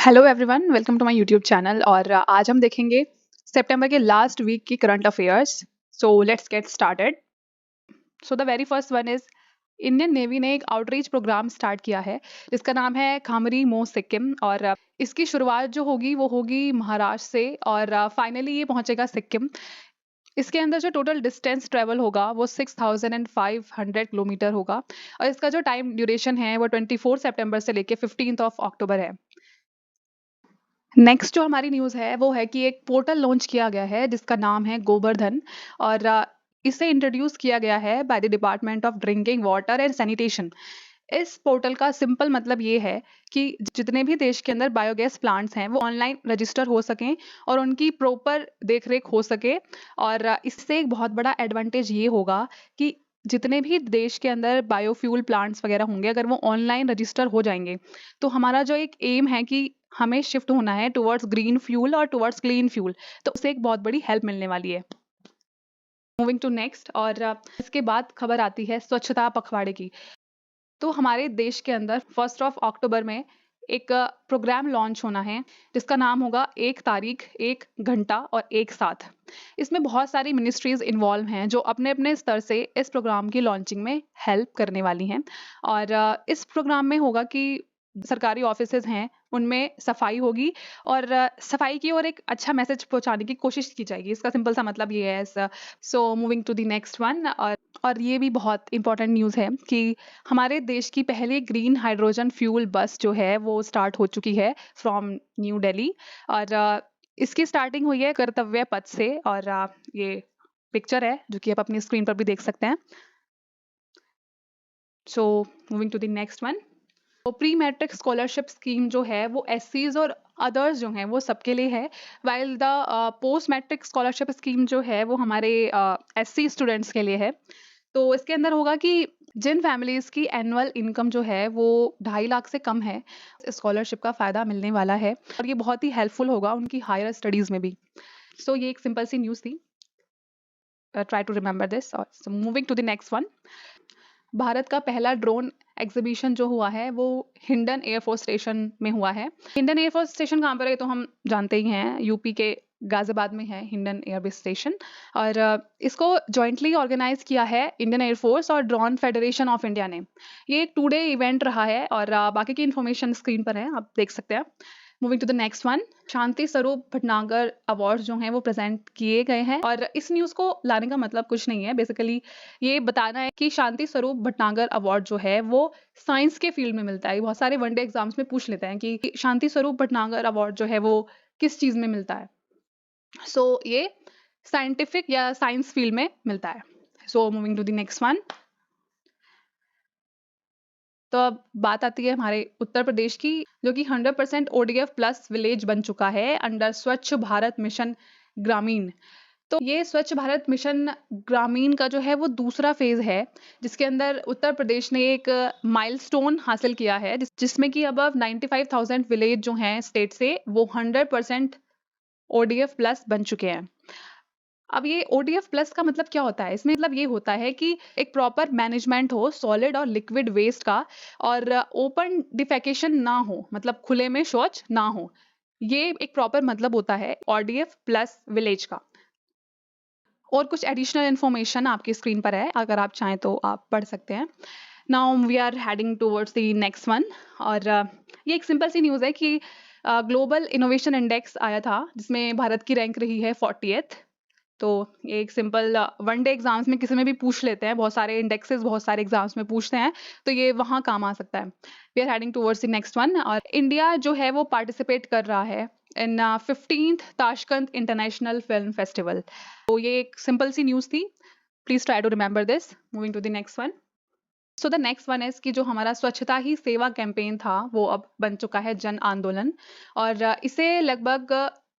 Hello everyone, welcome to my YouTube channel. और आज हम देखेंगे सितंबर के लास्ट वीक की current affairs. So let's get started. So the very first one is Indian navy ने एक आउटरीच प्रोग्राम स्टार्ट किया है जिसका नाम है खामरी मो सिक्किम। और इसकी शुरुआत जो होगी वो होगी महाराष्ट्र से और फाइनली ये पहुंचेगा सिक्किम। इसके अंदर जो टोटल डिस्टेंस ट्रेवल होगा वो 6500 किलोमीटर होगा और इसका जो टाइम ड्यूरेशन है वो 24 सितंबर से लेके 15 अक्टूबर है। नेक्स्ट जो हमारी न्यूज़ है वो है कि एक पोर्टल लॉन्च किया गया है जिसका नाम है गोबर्धन। और इसे इंट्रोड्यूस किया गया है by the department of drinking water and sanitation. इस पोर्टल का सिंपल मतलब ये है कि जितने भी देश के अंदर बायोगैस प्लांट्स हैं वो ऑनलाइन रजिस्टर हो सकें और उनकी प्रॉपर देखरेख हो सके। और इससे एक बहुत बड़ा एडवांटेज ये होगा कि जितने भी देश के अंदर बायोफ्यूल प्लांट्स वगैरह होंगे अगर वो ऑनलाइन रजिस्टर हो जाएंगे तो हमारा जो एक एम है कि हमें शिफ्ट होना है टुवर्ड्स ग्रीन फ्यूल और टुवर्ड्स क्लीन फ्यूल, तो उससे एक बहुत बड़ी हेल्प मिलने वाली है। Moving to next. और इसके बाद खबर आती है स्वच्छता पखवाड़े की। तो हमारे देश के अंदर 1 अक्टूबर में एक प्रोग्राम लॉन्च होना है जिसका नाम होगा एक तारीख एक घंटा और एक साथ। इसमें बहुत सारी मिनिस्ट्रीज इन्वॉल्व हैं जो अपने अपने स्तर से इस प्रोग्राम की लॉन्चिंग में हेल्प करने वाली हैं। और इस प्रोग्राम में होगा कि सरकारी ऑफिसेज हैं उनमें सफाई होगी और सफाई की ओर एक अच्छा मैसेज पहुंचाने की कोशिश की जाएगी। इसका सिंपल सा मतलब ये है। So moving to the next one. और ये भी बहुत इंपॉर्टेंट न्यूज़ है कि हमारे देश की पहली ग्रीन हाइड्रोजन फ्यूल बस जो है वो स्टार्ट हो चुकी है फ्रॉम न्यू दिल्ली। और इसकी स्टार्टिंग हुई है कर्तव्य पथ से। और ये पिक्चर है जो कि आप अपनी स्क्रीन पर भी देख सकते हैं। So moving to the next one. तो प्री मैट्रिक स्कॉलरशिप स्कीम जो है वो एससीज और अदर्स जो हैं वो सबके लिए है, while the post matric scholarship scheme जो है वो हमारे एससी स्टूडेंट्स के लिए है। तो इसके अंदर होगा कि जिन फैमिलीज की एनुअल इनकम जो है वो 2.5 लाख से कम है स्कॉलरशिप का फ़ायदा मिलने वाला है और ये बहुत ही हेल्पफुल होगा उनकी हायर स्टडीज़ में भी। सो ये एक सिंपल सी न्यूज़ थी। Try to remember this. और moving to the next one. Bharat का पहला ड्रोन एग्जीबिशन जो हुआ है वो हिंडन एयरफोर्स स्टेशन में हुआ है। हिंडन एयरफोर्स स्टेशन कहाँ पर है तो हम जानते ही हैं, यूपी के गाजियाबाद में है हिंडन एयरबेस स्टेशन। और इसको जॉइंटली ऑर्गेनाइज किया है इंडियन एयरफोर्स और ड्रोन फेडरेशन ऑफ इंडिया ने। ये एक 2 डे इवेंट रहा है और बाकी की इन्फॉर्मेशन स्क्रीन पर है, आप देख सकते हैं। Moving to the next one. Shanti Swarup Bhatnagar award जो हैं वो प्रेजेंट किए गए हैं और इस न्यूज़ को लाने का मतलब कुछ नहीं है, बेसिकली ये बताना है कि शांति स्वरूप भटनागर अवार्ड जो है वो साइंस के फील्ड में मिलता है। बहुत सारे वनडे एग्जाम्स में पूछ लेते हैं कि शांति स्वरूप भटनागर अवार्ड जो है वो किस चीज़ में मिलता है। सो ये साइंटिफिक या साइंस फील्ड में मिलता है। So moving to the next one. तो अब बात आती है हमारे उत्तर प्रदेश की, जो कि 100% ओडीएफ प्लस विलेज बन चुका है अंडर स्वच्छ भारत मिशन ग्रामीण। तो ये स्वच्छ भारत मिशन ग्रामीण का जो है वो दूसरा फेज है जिसके अंदर उत्तर प्रदेश ने एक माइलस्टोन हासिल किया है जिसमें कि अब 95,000 विलेज जो हैं स्टेट से वो 100% ओडीएफ प्लस बन चुके हैं। अब ये ओडीएफ प्लस का मतलब क्या होता है? इसमें मतलब ये होता है कि एक प्रॉपर मैनेजमेंट हो सॉलिड और लिक्विड वेस्ट का और ओपन डिफेकेशन ना हो, मतलब खुले में शौच ना हो। ये एक प्रॉपर मतलब होता है ओडीएफ प्लस विलेज का। और कुछ एडिशनल इन्फॉर्मेशन आपकी स्क्रीन पर है, अगर आप चाहें तो आप पढ़ सकते हैं। Now we are heading towards the next one. और ये एक सिंपल सी न्यूज़ है कि ग्लोबल इनोवेशन इंडेक्स आया था जिसमें भारत की रैंक रही है 40th। तो ये एक सिंपल वनडे एग्जाम्स में किसी में भी पूछ लेते हैं, बहुत सारे इंडेक्सेस बहुत सारे एग्जाम्स में पूछते हैं, तो ये वहाँ काम आ सकता है। We are heading towards the next one. और इंडिया जो है वो पार्टिसिपेट कर रहा है in 15th Tashkent international film festival. तो ये एक सिंपल सी न्यूज़ थी, please try to remember this. Moving to the next one. So the next one is कि जो हमारा स्वच्छता ही सेवा कैंपेन था वो अब बन चुका है जन आंदोलन। और इसे लगभग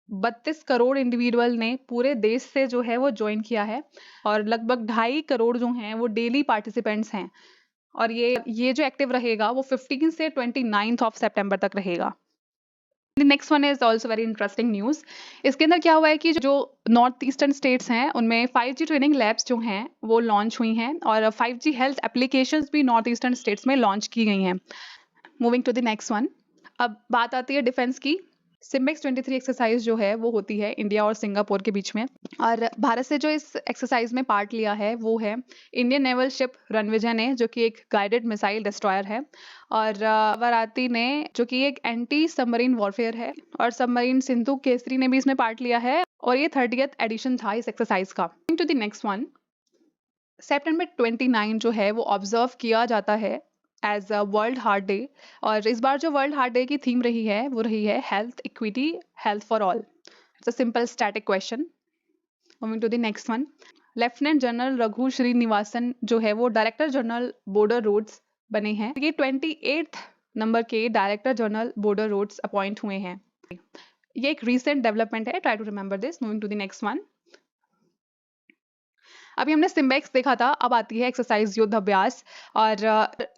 32 करोड़ इंडिविजुअल ने पूरे देश से जो है वो ज्वाइन किया है और लगभग 2.5 करोड़ जो हैं वो डेली पार्टिसिपेंट्स हैं। और ये जो एक्टिव रहेगा वो 15 से 29 सितंबर तक रहेगा। Next one is also very interesting news. इसके अंदर क्या हुआ है कि जो नॉर्थ ईस्टर्न स्टेट्स हैं उनमें 5G ट्रेनिंग लैब्स जो हैं वो लॉन्च हुई हैं और 5G हेल्थ एप्लीकेशंस भी नॉर्थ ईस्टर्न स्टेट्स में लॉन्च की गई हैं। Moving to the next one. अब बात आती है डिफेंस की। सिम्बेक्स 23 एक्सरसाइज जो है वो होती है इंडिया और सिंगापुर के बीच में, और भारत से जो इस एक्सरसाइज में पार्ट लिया है वो है इंडियन नेवल शिप रणविजय ने, जो कि एक गाइडेड मिसाइल डिस्ट्रॉयर है, और वराती ने, जो कि एक एंटी सबमरीन वॉरफेयर है, और सबमरीन सिंधु केसरी ने भी इसमें पार्ट लिया है, और ये 30th एडिशन था इस एक्सरसाइज का। To the next one, September 29 जो है वो ऑब्जर्व किया जाता है as a world heart day, और इस बार जो वर्ल्ड हार्ट डे की थीम रही है वो रही है health equity, health for all. It's a simple static question. Moving to the next one, lieutenant general Raghu Srinivasan जो है वो डायरेक्टर जनरल बॉर्डर रोड्स बने हैं। ये 28th नंबर के director general border roads appoint हुए हैं। ये एक रिसेंट डेवलपमेंट है, try to remember this. Moving to the next one, अभी हमने सिम्बेक्स देखा था, अब आती है एक्सरसाइज युद्ध अभ्यास। और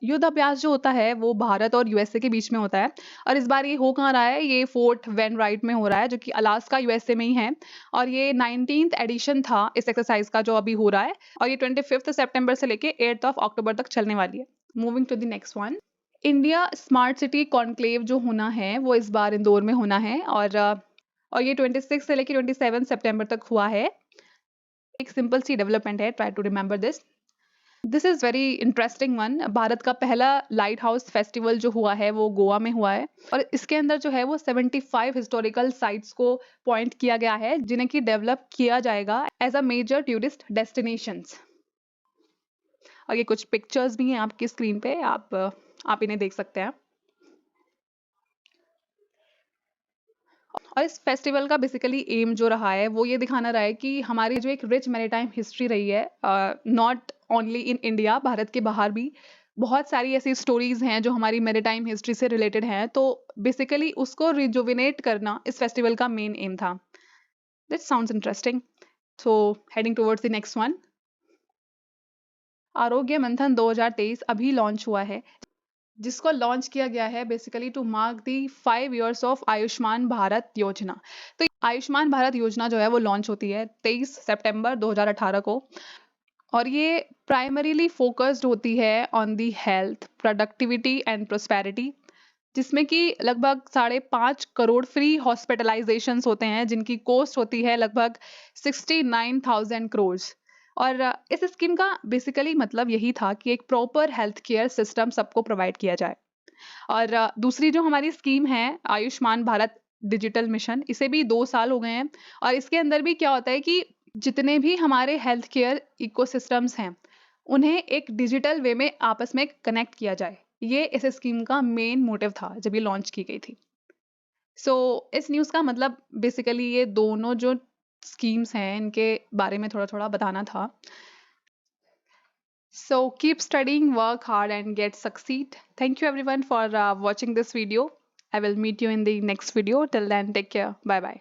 युद्ध अभ्यास जो होता है वो भारत और यूएसए के बीच में होता है, और इस बार ये हो कहाँ रहा है, ये फोर्ट वेन राइट में हो रहा है, जो कि अलास्का यूएसए में ही है, और ये 19th एडिशन था इस एक्सरसाइज का जो अभी हो रहा है, और ये 25 सितंबर से लेके 8 अक्टूबर तक चलने वाली है। Moving to the next one, India smart city conclave जो होना है वो इस बार इंदौर में होना है, और ये 26 से लेके 27 सितंबर तक हुआ है। एक सिंपल सी डेवलपमेंट है, try to remember this. This is very interesting one. Bharat का पहला लाइट हाउस फेस्टिवल जो हुआ है वो गोवा में हुआ है, और इसके अंदर जो है वो 75 हिस्टोरिकल साइट्स को पॉइंट किया गया है, जिन्हें की डेवलप किया जाएगा as a major tourist destinations. और ये कुछ पिक्चर्स भी हैं आपकी स्क्रीन पे, आप इन्हें देख सकते हैं। और इस फेस्टिवल का बेसिकली एम जो रहा है वो ये दिखाना रहा है कि हमारी जो एक रिच मैरीटाइम हिस्ट्री रही है, not only in India, Bharat के बाहर भी बहुत सारी ऐसी स्टोरीज हैं जो हमारी मैरीटाइम हिस्ट्री से रिलेटेड हैं, तो बेसिकली उसको रिजुविनेट करना इस फेस्टिवल का मेन एम था। This sounds interesting. So heading towards the next one, Arogya Manthan 2023 अभी लॉन्च हुआ है, जिसको लॉन्च किया गया है basically to mark the 5 years of Ayushman Bharat Yojana. तो आयुष्मान भारत योजना जो है वो लॉन्च होती है 23 सितंबर 2018 को, और ये प्राइमरीली फोकस्ड होती है on the health, productivity and prosperity, जिसमें कि लगभग 5.5 करोड़ फ्री हॉस्पिटलाइजेशंस होते हैं, जिनकी कॉस्ट होती है लगभग 69,000 करोड़। और इस स्कीम का बेसिकली मतलब यही था कि एक प्रॉपर हेल्थ केयर सिस्टम सबको प्रोवाइड किया जाए। और दूसरी जो हमारी स्कीम है आयुष्मान भारत डिजिटल मिशन, इसे भी 2 साल हो गए हैं, और इसके अंदर भी क्या होता है कि जितने भी हमारे हेल्थ केयर इकोसिस्टम्स हैं उन्हें एक डिजिटल वे में आपस में कनेक्ट किया जाए। ये इस स्कीम का मेन मोटिव था जब ये लॉन्च की गई थी। सो इस न्यूज़ का मतलब बेसिकली ये दोनों जो स्कीम्स हैं इनके बारे में थोड़ा थोड़ा बताना था। So keep studying, work hard and get succeed. Thank you everyone for watching this video. I will meet you in the next video. Till then, take care. Bye bye.